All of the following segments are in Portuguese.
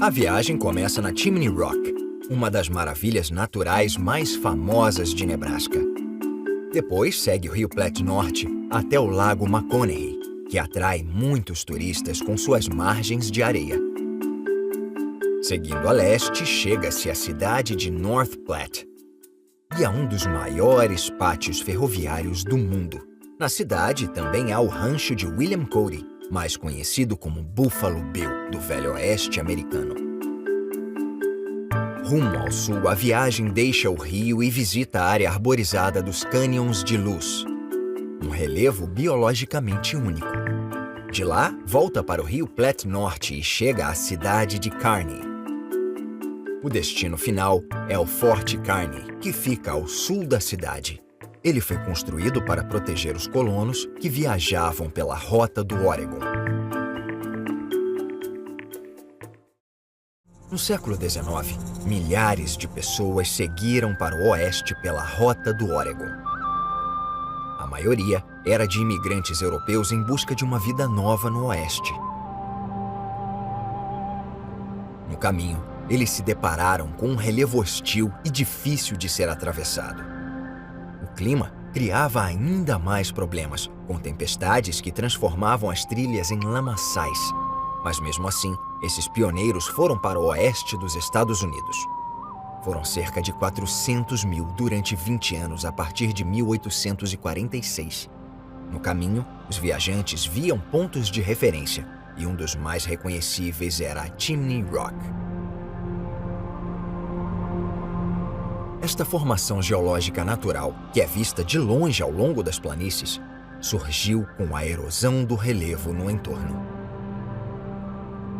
A viagem começa na Chimney Rock, uma das maravilhas naturais mais famosas de Nebraska. Depois segue o Rio Platte Norte até o Lago McConaughey, que atrai muitos turistas com suas margens de areia. Seguindo a leste, chega-se à cidade de North Platte e a um dos maiores pátios ferroviários do mundo. Na cidade também há o rancho de William Cody, mais conhecido como Buffalo Bill, do Velho Oeste americano. Rumo ao sul, a viagem deixa o rio e visita a área arborizada dos Canyons de Luz, um relevo biologicamente único. De lá, volta para o Rio Platte Norte e chega à cidade de Kearney. O destino final é o Forte Kearney, que fica ao sul da cidade. Ele foi construído para proteger os colonos que viajavam pela Rota do Oregon. No século XIX, milhares de pessoas seguiram para o oeste pela Rota do Oregon. A maioria era de imigrantes europeus em busca de uma vida nova no oeste. No caminho, eles se depararam com um relevo hostil e difícil de ser atravessado. O clima criava ainda mais problemas, com tempestades que transformavam as trilhas em lamaçais. Mas mesmo assim, esses pioneiros foram para o oeste dos Estados Unidos. Foram cerca de 400 mil durante 20 anos a partir de 1846. No caminho, os viajantes viam pontos de referência, e um dos mais reconhecíveis era a Chimney Rock. Esta formação geológica natural, que é vista de longe ao longo das planícies, surgiu com a erosão do relevo no entorno.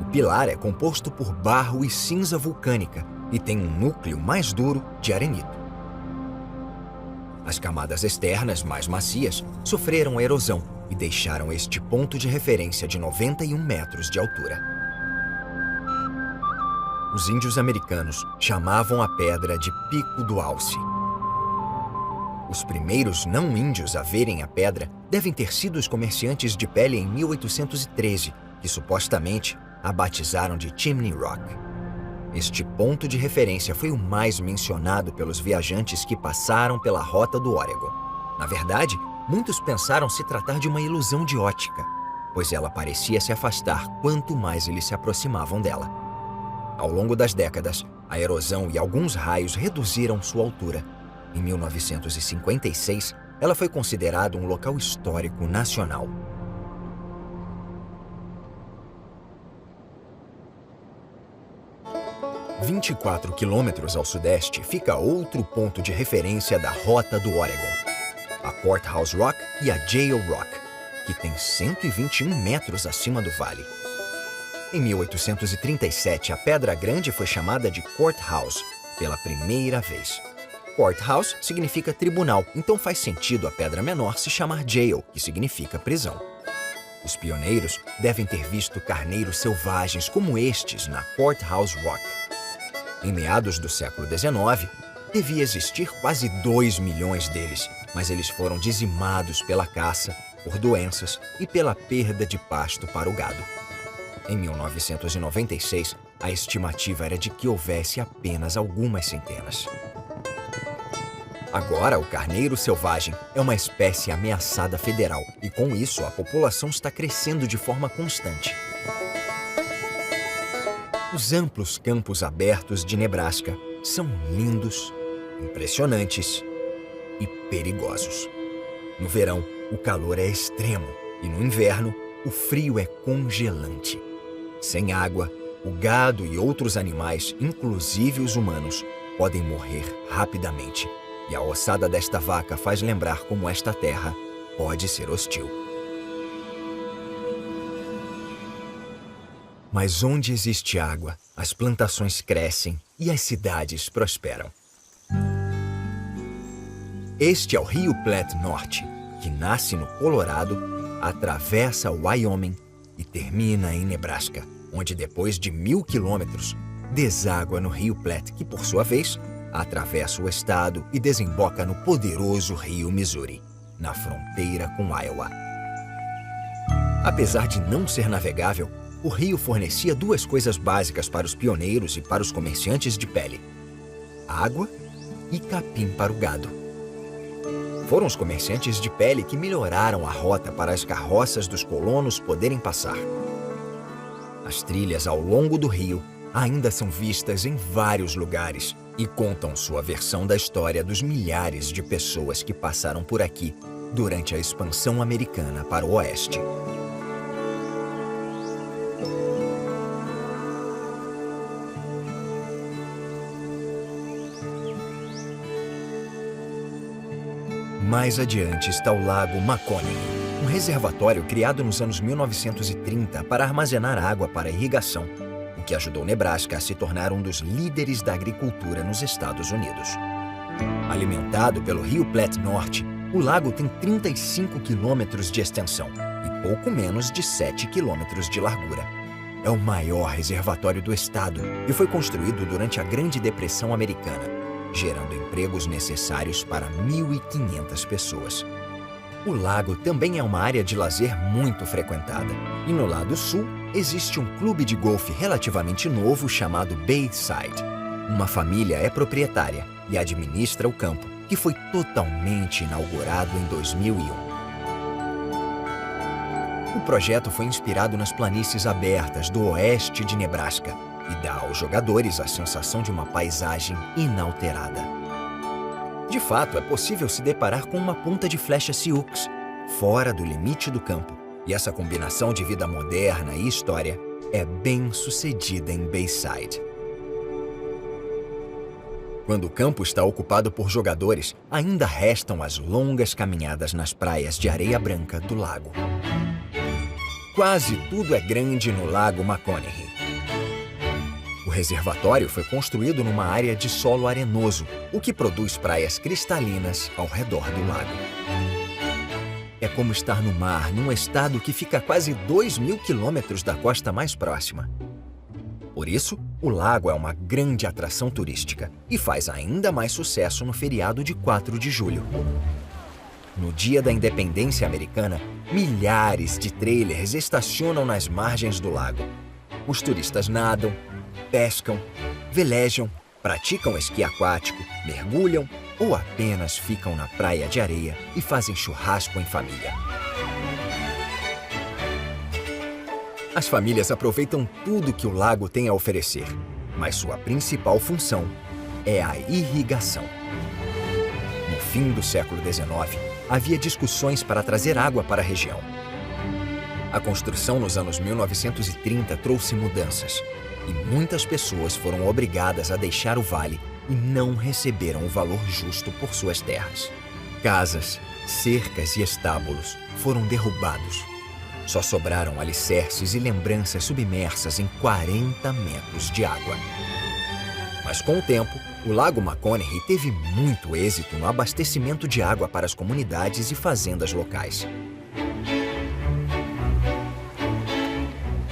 O pilar é composto por barro e cinza vulcânica e tem um núcleo mais duro de arenito. As camadas externas, mais macias, sofreram erosão e deixaram este ponto de referência de 91 metros de altura. Os índios americanos chamavam a pedra de Pico do Alce. Os primeiros não-índios a verem a pedra devem ter sido os comerciantes de pele em 1813, que supostamente a batizaram de Chimney Rock. Este ponto de referência foi o mais mencionado pelos viajantes que passaram pela Rota do Oregon. Na verdade, muitos pensaram se tratar de uma ilusão de ótica, pois ela parecia se afastar quanto mais eles se aproximavam dela. Ao longo das décadas, a erosão e alguns raios reduziram sua altura. Em 1956, ela foi considerada um local histórico nacional. – 24 quilômetros ao sudeste fica outro ponto de referência da Rota do Oregon, a Courthouse Rock e a Jail Rock, que tem 121 metros acima do vale. Em 1837, a Pedra Grande foi chamada de Courthouse pela primeira vez. Courthouse significa tribunal, então faz sentido a pedra menor se chamar Jail, que significa prisão. Os pioneiros devem ter visto carneiros selvagens como estes na Courthouse Rock. Em meados do século XIX, devia existir quase 2 milhões deles, mas eles foram dizimados pela caça, por doenças e pela perda de pasto para o gado. Em 1996, a estimativa era de que houvesse apenas algumas centenas. Agora, o carneiro selvagem é uma espécie ameaçada federal e, com isso, a população está crescendo de forma constante. Os amplos campos abertos de Nebraska são lindos, impressionantes e perigosos. No verão, o calor é extremo e, no inverno, o frio é congelante. Sem água, o gado e outros animais, inclusive os humanos, podem morrer rapidamente. E a ossada desta vaca faz lembrar como esta terra pode ser hostil. Mas onde existe água, as plantações crescem e as cidades prosperam. Este é o Rio Platte Norte, que nasce no Colorado, atravessa o Wyoming e termina em Nebraska, onde depois de 1000 quilômetros, deságua no Rio Platte, que por sua vez atravessa o estado e desemboca no poderoso rio Missouri, na fronteira com Iowa. Apesar de não ser navegável, o rio fornecia duas coisas básicas para os pioneiros e para os comerciantes de pele: água e capim para o gado. Foram os comerciantes de pele que melhoraram a rota para as carroças dos colonos poderem passar. As trilhas ao longo do rio ainda são vistas em vários lugares e contam sua versão da história dos milhares de pessoas que passaram por aqui durante a expansão americana para o oeste. Mais adiante está o Lago Maconing, um reservatório criado nos anos 1930 para armazenar água para irrigação, o que ajudou Nebraska a se tornar um dos líderes da agricultura nos Estados Unidos. Alimentado pelo Rio Platte Norte, o lago tem 35 quilômetros de extensão e pouco menos de 7 quilômetros de largura. É o maior reservatório do estado e foi construído durante a Grande Depressão Americana, gerando empregos necessários para 1.500 pessoas. O lago também é uma área de lazer muito frequentada. E no lado sul, existe um clube de golfe relativamente novo chamado Bayside. Uma família é proprietária e administra o campo, que foi totalmente inaugurado em 2001. O projeto foi inspirado nas planícies abertas do oeste de Nebraska e dá aos jogadores a sensação de uma paisagem inalterada. De fato, é possível se deparar com uma ponta de flecha Sioux, fora do limite do campo, e essa combinação de vida moderna e história é bem sucedida em Bayside. Quando o campo está ocupado por jogadores, ainda restam as longas caminhadas nas praias de areia branca do lago. Quase tudo é grande no Lago Maconing. O reservatório foi construído numa área de solo arenoso, o que produz praias cristalinas ao redor do lago. É como estar no mar, num estado que fica a quase 2.000 quilômetros da costa mais próxima. Por isso, o lago é uma grande atração turística e faz ainda mais sucesso no feriado de 4 de julho. No dia da independência americana, milhares de trailers estacionam nas margens do lago. Os turistas nadam, pescam, velejam, praticam esqui aquático, mergulham ou apenas ficam na praia de areia e fazem churrasco em família. As famílias aproveitam tudo que o lago tem a oferecer, mas sua principal função é a irrigação. No fim do século XIX, havia discussões para trazer água para a região. A construção nos anos 1930 trouxe mudanças, e muitas pessoas foram obrigadas a deixar o vale e não receberam o valor justo por suas terras. Casas, cercas e estábulos foram derrubados. Só sobraram alicerces e lembranças submersas em 40 metros de água. Mas com o tempo, o Lago Maconing teve muito êxito no abastecimento de água para as comunidades e fazendas locais.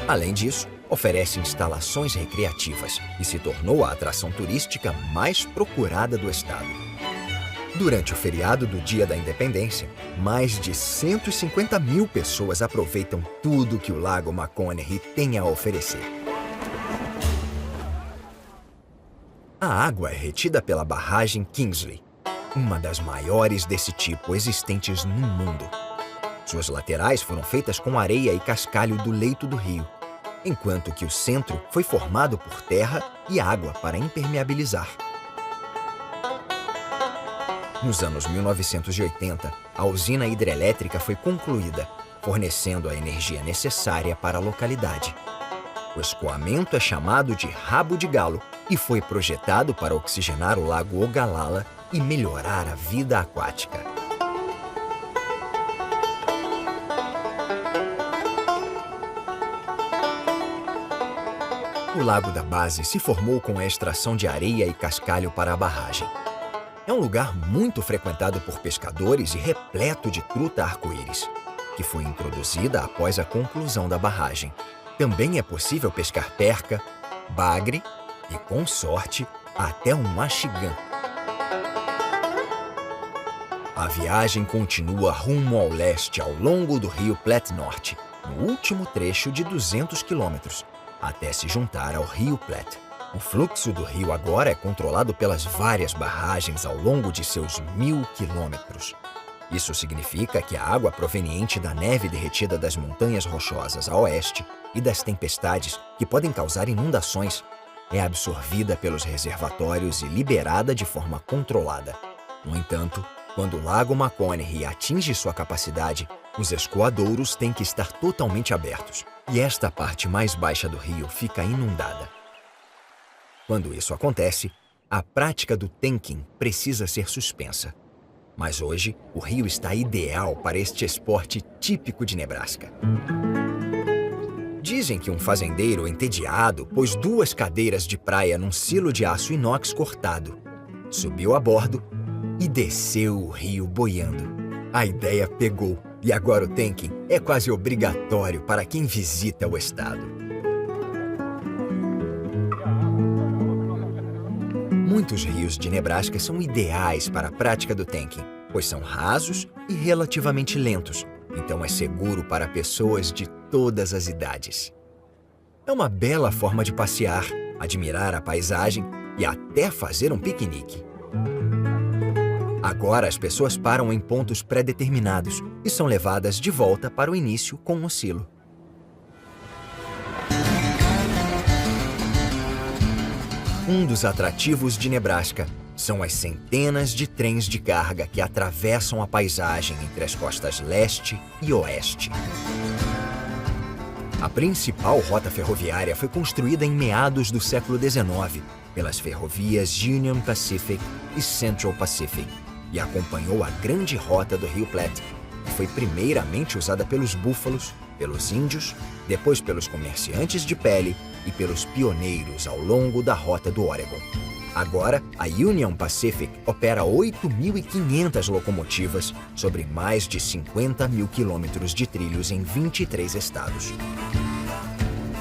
Além disso, oferece instalações recreativas e se tornou a atração turística mais procurada do estado. Durante o feriado do Dia da Independência, mais de 150.000 pessoas aproveitam tudo que o Lago Maconing tem a oferecer. A água é retida pela barragem Kingsley, uma das maiores desse tipo existentes no mundo. Suas laterais foram feitas com areia e cascalho do leito do rio, enquanto que o centro foi formado por terra e água para impermeabilizar. Nos anos 1980, a usina hidrelétrica foi concluída, fornecendo a energia necessária para a localidade. O escoamento é chamado de Rabo de Galo e foi projetado para oxigenar o lago Ogallala e melhorar a vida aquática. O Lago da Base se formou com a extração de areia e cascalho para a barragem. É um lugar muito frequentado por pescadores e repleto de truta arco-íris, que foi introduzida após a conclusão da barragem. Também é possível pescar perca, bagre e, com sorte, até um machigã. A viagem continua rumo ao leste ao longo do Rio Platte Norte, no último trecho de 200 quilômetros, até se juntar ao Rio Platte. O fluxo do rio agora é controlado pelas várias barragens ao longo de seus 1000 quilômetros. Isso significa que a água proveniente da neve derretida das montanhas rochosas a oeste e das tempestades que podem causar inundações é absorvida pelos reservatórios e liberada de forma controlada. No entanto, quando o Lago McConaughey atinge sua capacidade, os escoadouros têm que estar totalmente abertos e esta parte mais baixa do rio fica inundada. Quando isso acontece, a prática do tanking precisa ser suspensa. Mas hoje, o rio está ideal para este esporte típico de Nebraska. Dizem que um fazendeiro entediado pôs 2 cadeiras de praia num silo de aço inox cortado, subiu a bordo e desceu o rio boiando. A ideia pegou e agora o tanking é quase obrigatório para quem visita o estado. Muitos rios de Nebraska são ideais para a prática do tanking, pois são rasos e relativamente lentos, então é seguro para pessoas de todas as idades. É uma bela forma de passear, admirar a paisagem e até fazer um piquenique. Agora as pessoas param em pontos pré-determinados e são levadas de volta para o início com o silo. Um dos atrativos de Nebraska são as centenas de trens de carga que atravessam a paisagem entre as costas leste e oeste. A principal rota ferroviária foi construída em meados do século XIX pelas ferrovias Union Pacific e Central Pacific e acompanhou a grande rota do Rio Platte, que foi primeiramente usada pelos búfalos, pelos índios, depois pelos comerciantes de pele e pelos pioneiros ao longo da rota do Oregon. Agora, a Union Pacific opera 8.500 locomotivas sobre mais de 50.000 quilômetros de trilhos em 23 estados.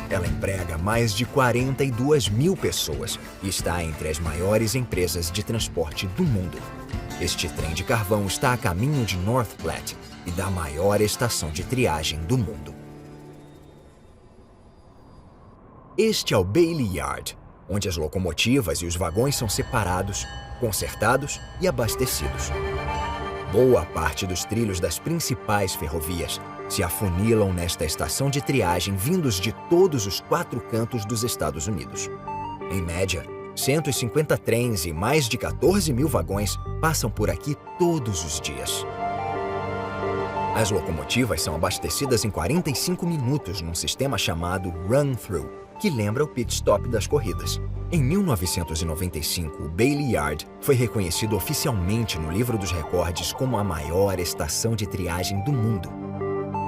Ela emprega mais de 42.000 pessoas e está entre as maiores empresas de transporte do mundo. Este trem de carvão está a caminho de North Platte e da maior estação de triagem do mundo. Este é o Bailey Yard, onde as locomotivas e os vagões são separados, consertados e abastecidos. Boa parte dos trilhos das principais ferrovias se afunilam nesta estação de triagem vindos de todos os 4 cantos dos Estados Unidos. Em média, 150 trens e mais de 14.000 vagões passam por aqui todos os dias. As locomotivas são abastecidas em 45 minutos num sistema chamado Run-Through, que lembra o pit stop das corridas. Em 1995, o Bailey Yard foi reconhecido oficialmente no Livro dos Recordes como a maior estação de triagem do mundo.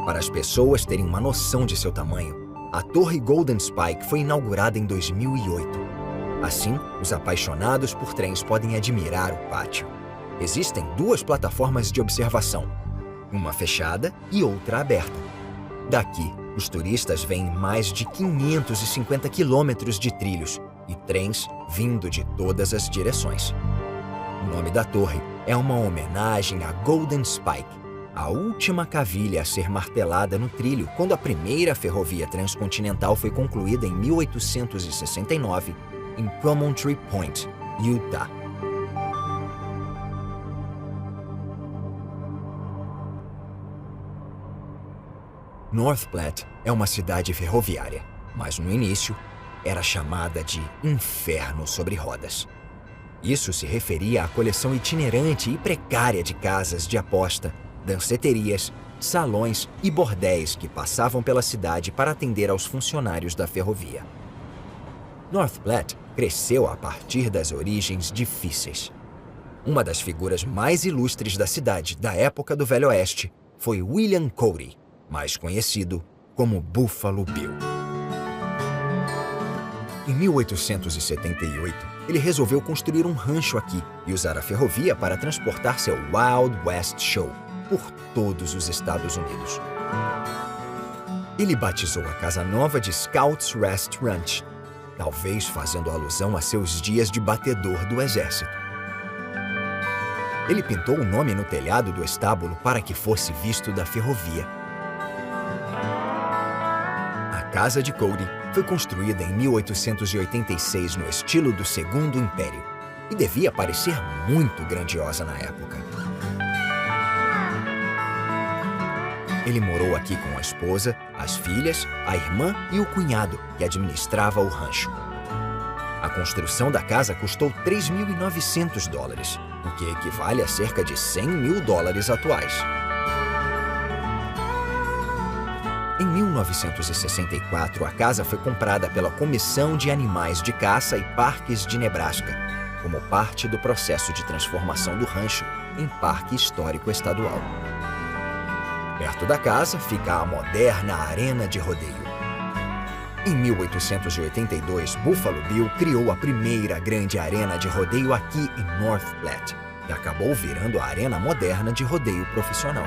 Para as pessoas terem uma noção de seu tamanho, a Torre Golden Spike foi inaugurada em 2008. Assim, os apaixonados por trens podem admirar o pátio. Existem 2 plataformas de observação, uma fechada e outra aberta. Daqui, os turistas veem mais de 550 quilômetros de trilhos e trens vindo de todas as direções. O nome da torre é uma homenagem a Golden Spike, a última cavilha a ser martelada no trilho quando a primeira ferrovia transcontinental foi concluída em 1869 em Promontory Point, Utah. North Platte é uma cidade ferroviária, mas no início era chamada de Inferno sobre Rodas. Isso se referia à coleção itinerante e precária de casas de aposta, danceterias, salões e bordéis que passavam pela cidade para atender aos funcionários da ferrovia. North Platte cresceu a partir das origens difíceis. Uma das figuras mais ilustres da cidade da época do Velho Oeste foi William Cody, mais conhecido como Buffalo Bill. Em 1878, ele resolveu construir um rancho aqui e usar a ferrovia para transportar seu Wild West Show por todos os Estados Unidos. Ele batizou a casa nova de Scouts Rest Ranch, talvez fazendo alusão a seus dias de batedor do exército. Ele pintou o nome no telhado do estábulo para que fosse visto da ferrovia. casa de Cody foi construída em 1886 no estilo do Segundo Império e devia parecer muito grandiosa na época. Ele morou aqui com a esposa, as filhas, a irmã e o cunhado, que administrava o rancho. A construção da casa custou $3.900, o que equivale a cerca de $100 mil atuais. Em 1964, a casa foi comprada pela Comissão de Animais de Caça e Parques de Nebraska, como parte do processo de transformação do rancho em Parque Histórico Estadual. Perto da casa fica a moderna Arena de Rodeio. Em 1882, Buffalo Bill criou a primeira grande arena de rodeio aqui em North Platte, que acabou virando a arena moderna de rodeio profissional.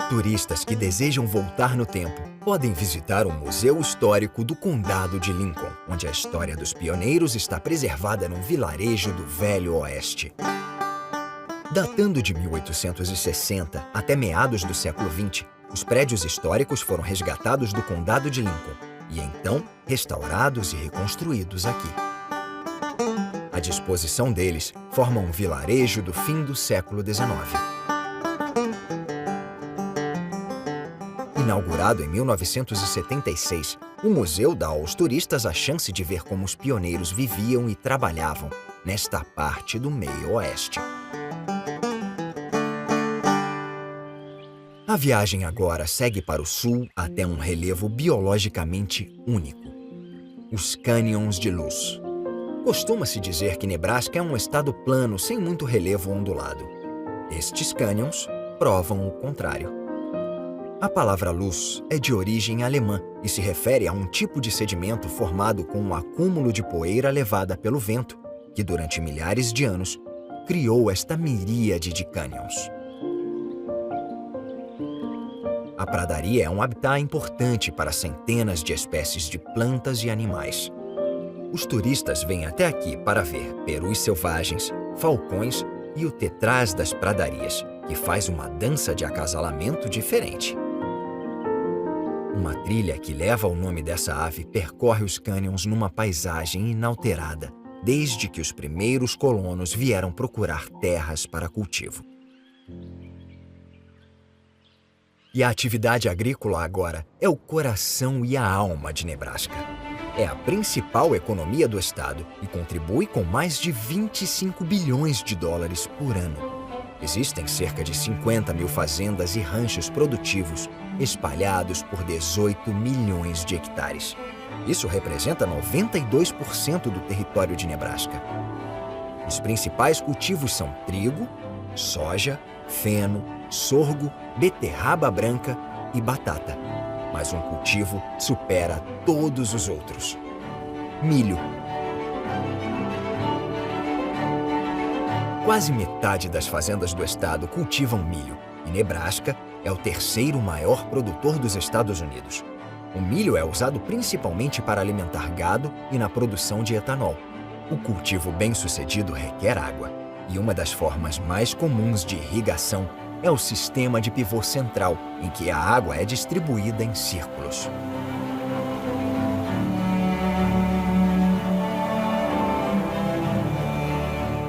Turistas que desejam voltar no tempo podem visitar o Museu Histórico do Condado de Lincoln, onde a história dos pioneiros está preservada num vilarejo do Velho Oeste. Datando de 1860 até meados do século XX, os prédios históricos foram resgatados do Condado de Lincoln e então restaurados e reconstruídos aqui. A disposição deles forma um vilarejo do fim do século XIX. Inaugurado em 1976, o museu dá aos turistas a chance de ver como os pioneiros viviam e trabalhavam nesta parte do meio oeste. A viagem agora segue para o sul até um relevo biologicamente único: os cânions de luz. Costuma-se dizer que Nebraska é um estado plano sem muito relevo ondulado. Estes cânions provam o contrário. A palavra luz é de origem alemã e se refere a um tipo de sedimento formado com um acúmulo de poeira levada pelo vento, que durante milhares de anos criou esta miríade de cânions. A pradaria é um habitat importante para centenas de espécies de plantas e animais. Os turistas vêm até aqui para ver perus selvagens, falcões e o tetrás das pradarias, que faz uma dança de acasalamento diferente. Uma trilha que leva o nome dessa ave percorre os cânions numa paisagem inalterada, desde que os primeiros colonos vieram procurar terras para cultivo. E a atividade agrícola agora é o coração e a alma de Nebraska. É a principal economia do estado e contribui com mais de $25 bilhões por ano. Existem cerca de 50 mil fazendas e ranchos produtivos espalhados por 18 milhões de hectares. Isso representa 92% do território de Nebraska. Os principais cultivos são trigo, soja, feno, sorgo, beterraba branca e batata. Mas um cultivo supera todos os outros: milho. Quase metade das fazendas do estado cultivam milho, e Nebraska é o terceiro maior produtor dos Estados Unidos. O milho é usado principalmente para alimentar gado e na produção de etanol. O cultivo bem-sucedido requer água, e uma das formas mais comuns de irrigação é o sistema de pivô central, em que a água é distribuída em círculos.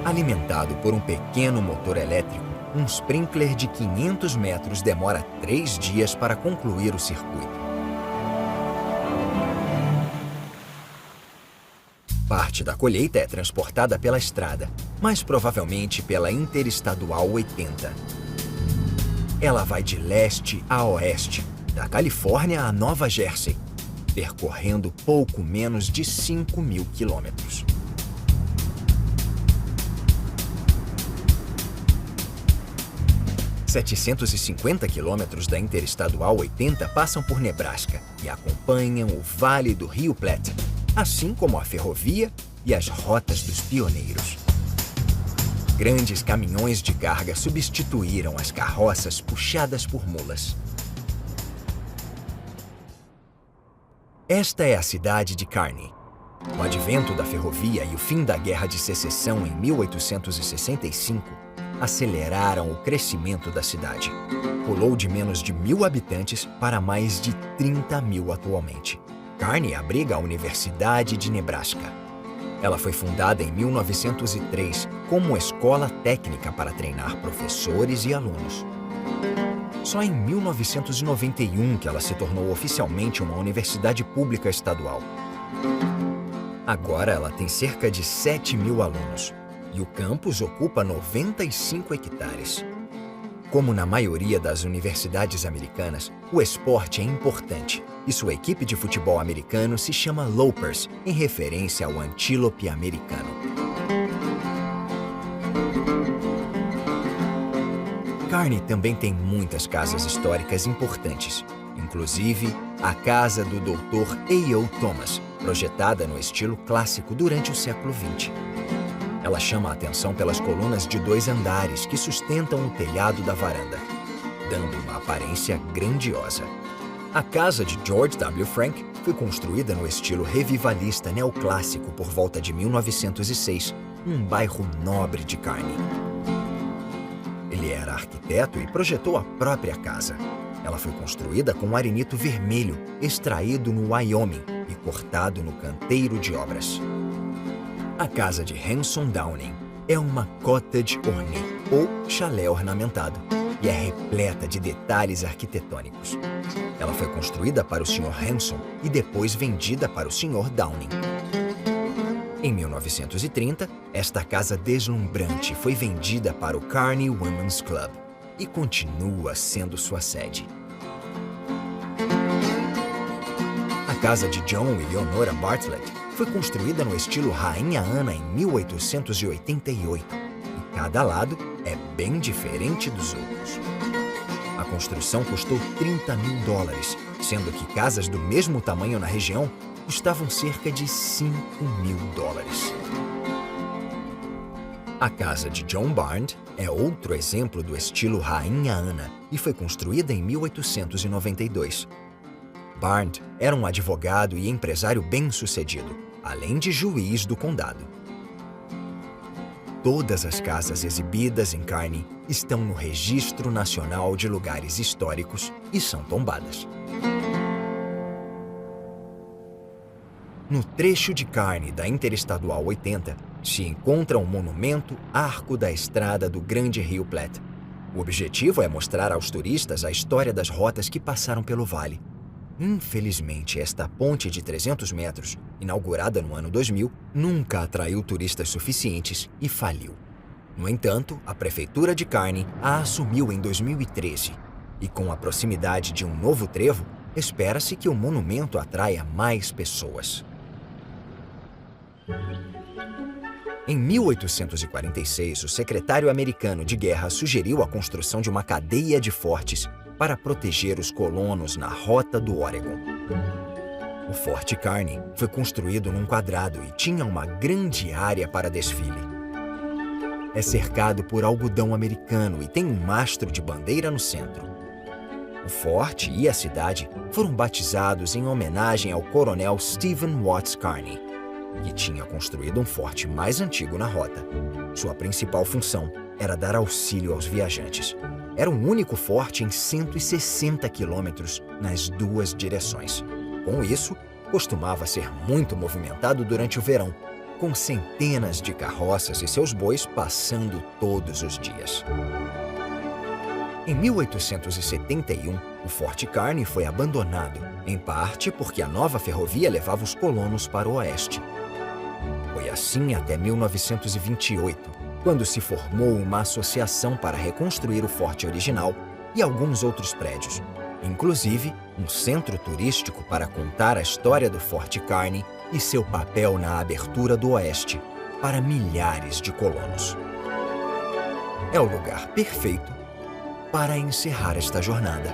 Alimentado por um pequeno motor elétrico, um sprinkler de 500 metros demora 3 dias para concluir o circuito. Parte da colheita é transportada pela estrada, mais provavelmente pela Interestadual 80. Ela vai de leste a oeste, da Califórnia a Nova Jersey, percorrendo pouco menos de 5.000 quilômetros. – 750 quilômetros da Interestadual 80 passam por Nebraska e acompanham o Vale do Rio Platte, assim como a ferrovia e as rotas dos pioneiros. Grandes caminhões de carga substituíram as carroças puxadas por mulas. Esta é a cidade de Kearney. O advento da ferrovia e o fim da Guerra de Secessão em 1865 aceleraram o crescimento da cidade. Pulou de menos de 1.000 habitantes para mais de 30.000 atualmente. Kearney abriga a Universidade de Nebraska. Ela foi fundada em 1903 como escola técnica para treinar professores e alunos. Só em 1991 que ela se tornou oficialmente uma universidade pública estadual. Agora ela tem cerca de 7.000 alunos e o campus ocupa 95 hectares. Como na maioria das universidades americanas, o esporte é importante e sua equipe de futebol americano se chama Lopers, em referência ao antílope americano. Kearney também tem muitas casas históricas importantes, inclusive a casa do Dr. A.O. Thomas, projetada no estilo clássico durante o século XX. Ela chama a atenção pelas colunas de 2 andares que sustentam o telhado da varanda, dando uma aparência grandiosa. A casa de George W. Frank foi construída no estilo revivalista neoclássico por volta de 1906, num bairro nobre de Kearney. Ele era arquiteto e projetou a própria casa. Ela foi construída com arenito vermelho, extraído no Wyoming e cortado no canteiro de obras. A casa de Hanson Downing é uma cottage ornée, ou chalé ornamentado, e é repleta de detalhes arquitetônicos. Ela foi construída para o Sr. Hanson e depois vendida para o Sr. Downing. Em 1930, esta casa deslumbrante foi vendida para o Kearney Women's Club e continua sendo sua sede. A casa de John e Leonora Bartlett foi construída no estilo Rainha Ana em 1888 e cada lado é bem diferente dos outros. A construção custou $30.000, sendo que casas do mesmo tamanho na região custavam cerca de $5.000. A casa de John Barnd é outro exemplo do estilo Rainha Ana e foi construída em 1892. Barnd era um advogado e empresário bem-sucedido, além de juiz do condado. Todas as casas exibidas em Kearney estão no Registro Nacional de Lugares Históricos e são tombadas. No trecho de Kearney da Interestadual 80, se encontra o monumento Arco da Estrada do Grande Rio Platte. O objetivo é mostrar aos turistas a história das rotas que passaram pelo vale. Infelizmente, esta ponte de 300 metros, inaugurada no ano 2000, nunca atraiu turistas suficientes e faliu. No entanto, a Prefeitura de Kearney a assumiu em 2013 e, com a proximidade de um novo trevo, espera-se que o monumento atraia mais pessoas. Em 1846, o secretário americano de guerra sugeriu a construção de uma cadeia de fortes para proteger os colonos na Rota do Oregon. O Forte Kearney foi construído num quadrado e tinha uma grande área para desfile. É cercado por algodão americano e tem um mastro de bandeira no centro. O forte e a cidade foram batizados em homenagem ao coronel Stephen Watts Kearney, que tinha construído um forte mais antigo na rota. Sua principal função era dar auxílio aos viajantes. Era o único forte em 160 quilômetros nas 2 direções. Com isso, costumava ser muito movimentado durante o verão, com centenas de carroças e seus bois passando todos os dias. Em 1871, o Forte Kearney foi abandonado, em parte porque a nova ferrovia levava os colonos para o oeste. Foi assim até 1928, quando se formou uma associação para reconstruir o forte original e alguns outros prédios, inclusive um centro turístico para contar a história do Forte Kearney e seu papel na abertura do oeste para milhares de colonos. É o lugar perfeito para encerrar esta jornada.